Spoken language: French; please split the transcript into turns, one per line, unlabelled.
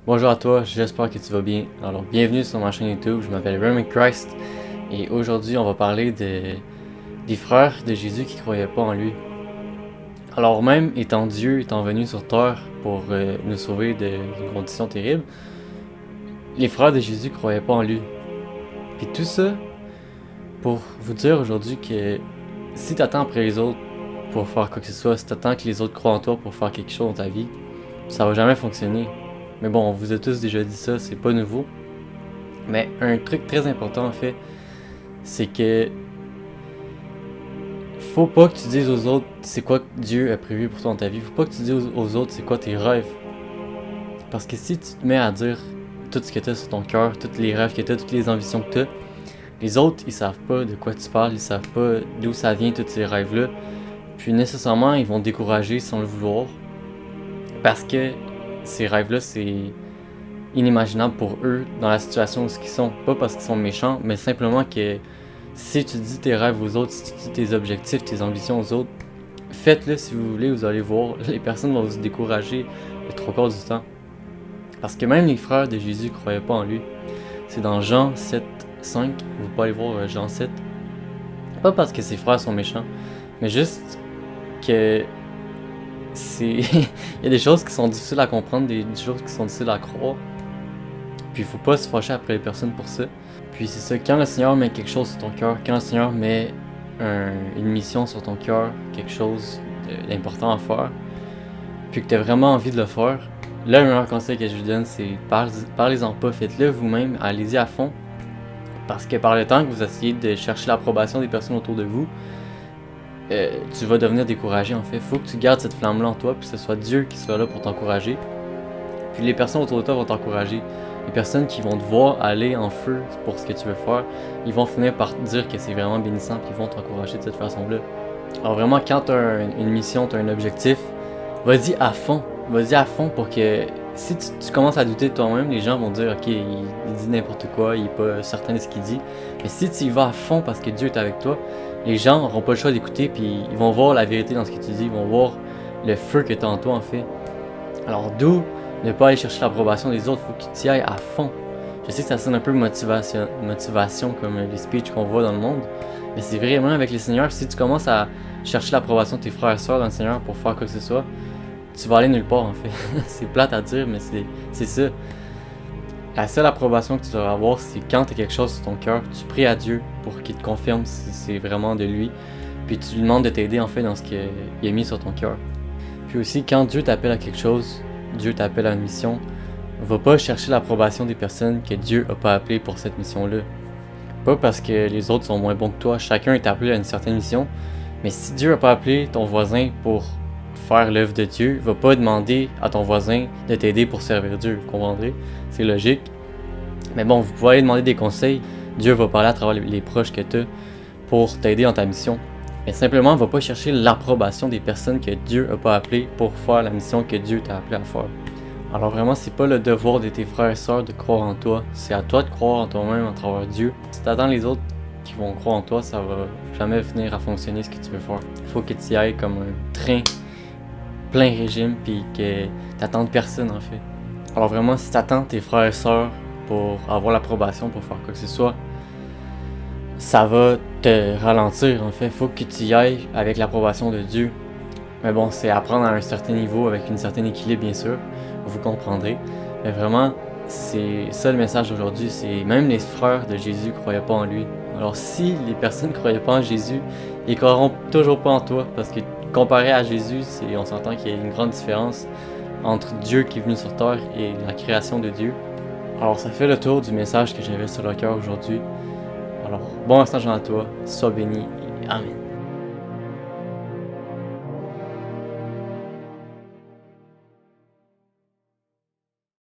Bonjour à toi, j'espère que tu vas bien. Alors, bienvenue sur ma chaîne YouTube, je m'appelle Roman Christ et aujourd'hui on va parler des frères de Jésus qui croyaient pas en lui. Alors même étant Dieu, étant venu sur terre pour nous sauver d'une condition terrible, les frères de Jésus croyaient pas en lui. Puis tout ça pour vous dire aujourd'hui que si t'attends après les autres pour faire quoi que ce soit, si t'attends que les autres croient en toi pour faire quelque chose dans ta vie, ça va jamais fonctionner. Mais bon, on vous a tous déjà dit ça, c'est pas nouveau. Mais un truc très important en fait, c'est que faut pas que tu dises aux autres c'est quoi que Dieu a prévu pour toi dans ta vie. Faut pas que tu dises aux autres c'est quoi tes rêves. Parce que si tu te mets à dire tout ce que tu as sur ton cœur, tous les rêves que tu as, toutes les ambitions que tu as, les autres ils savent pas de quoi tu parles, ils savent pas d'où ça vient tous ces rêves-là. Puis nécessairement ils vont te décourager sans le vouloir. Parce que ces rêves-là c'est inimaginable pour eux dans la situation où ils sont. Pas parce qu'ils sont méchants, mais simplement que si tu dis tes rêves aux autres, si tu dis tes objectifs, tes ambitions aux autres, faites-le si vous voulez, vous allez voir, les personnes vont vous décourager le trois quarts du temps. Parce que même les frères de Jésus croyaient pas en lui. C'est dans Jean 7, 5, vous pouvez aller voir Jean 7. Pas parce que ses frères sont méchants, mais juste que c'est il y a des choses qui sont difficiles à comprendre, des choses qui sont difficiles à croire. Puis il faut pas se fâcher après les personnes pour ça. Puis c'est ça, quand le Seigneur met quelque chose sur ton cœur, quand le Seigneur met une mission sur ton cœur, quelque chose d'important à faire, puis que tu as vraiment envie de le faire, là, le meilleur conseil que je vous donne, c'est parlez-en pas, faites-le vous-même, allez-y à fond. Parce que par le temps que vous essayez de chercher l'approbation des personnes autour de vous, tu vas devenir découragé en fait. Faut que tu gardes cette flamme-là en toi, puis que ce soit Dieu qui soit là pour t'encourager. Puis les personnes autour de toi vont t'encourager. Les personnes qui vont te voir aller en feu pour ce que tu veux faire, ils vont finir par te dire que c'est vraiment bénissant, puis ils vont t'encourager de cette façon-là. Alors vraiment, quand tu as une mission, tu as un objectif, vas-y à fond. Vas-y à fond pour que si tu commences à douter de toi-même, les gens vont dire ok, il dit n'importe quoi, il est pas certain de ce qu'il dit. Mais si tu y vas à fond parce que Dieu est avec toi, les gens n'auront pas le choix d'écouter, puis ils vont voir la vérité dans ce que tu dis, ils vont voir le feu que tu as en toi en fait. Alors d'où ne pas aller chercher l'approbation des autres, faut que tu y ailles à fond. Je sais que ça sonne un peu motivation comme les speeches qu'on voit dans le monde, mais c'est vraiment avec le Seigneur, si tu commences à chercher l'approbation de tes frères et sœurs dans le Seigneur pour faire quoi que ce soit, tu vas aller nulle part en fait. C'est plate à dire, mais c'est ça. La seule approbation que tu dois avoir, c'est quand tu as quelque chose sur ton cœur, tu pries à Dieu pour qu'il te confirme si c'est vraiment de lui, puis tu lui demandes de t'aider en fait dans ce qu'il a mis sur ton cœur. Puis aussi, quand Dieu t'appelle à quelque chose, Dieu t'appelle à une mission, va pas chercher l'approbation des personnes que Dieu a pas appelées pour cette mission-là. Pas parce que les autres sont moins bons que toi, chacun est appelé à une certaine mission, mais si Dieu a pas appelé ton voisin pour faire l'œuvre de Dieu, va pas demander à ton voisin de t'aider pour servir Dieu, vous comprendrez? C'est logique. Mais bon, vous pouvez aller demander des conseils, Dieu va parler à travers les proches que tu as pour t'aider dans ta mission. Mais simplement, va pas chercher l'approbation des personnes que Dieu a pas appelées pour faire la mission que Dieu t'a appelé à faire. Alors vraiment, c'est pas le devoir de tes frères et sœurs de croire en toi. C'est à toi de croire en toi-même à travers Dieu. Si t'attends les autres qui vont croire en toi, ça va jamais venir à fonctionner ce que tu veux faire. Il faut que tu y ailles comme un train plein régime puis que t'attendes personne en fait. Alors vraiment, si t'attends tes frères et sœurs pour avoir l'approbation pour faire quoi que ce soit, ça va te ralentir en fait. Faut que tu y ailles avec l'approbation de Dieu. Mais bon, c'est apprendre à un certain niveau avec un certain équilibre bien sûr, vous comprendrez. Mais vraiment, c'est ça le message d'aujourd'hui, c'est même les frères de Jésus croyaient pas en lui. Alors si les personnes croyaient pas en Jésus, ils croiront toujours pas en toi parce que comparé à Jésus, on s'entend qu'il y a une grande différence entre Dieu qui est venu sur terre et la création de Dieu. Alors ça fait le tour du message que j'avais sur le cœur aujourd'hui. Alors, bon instant à toi, sois béni et Amen.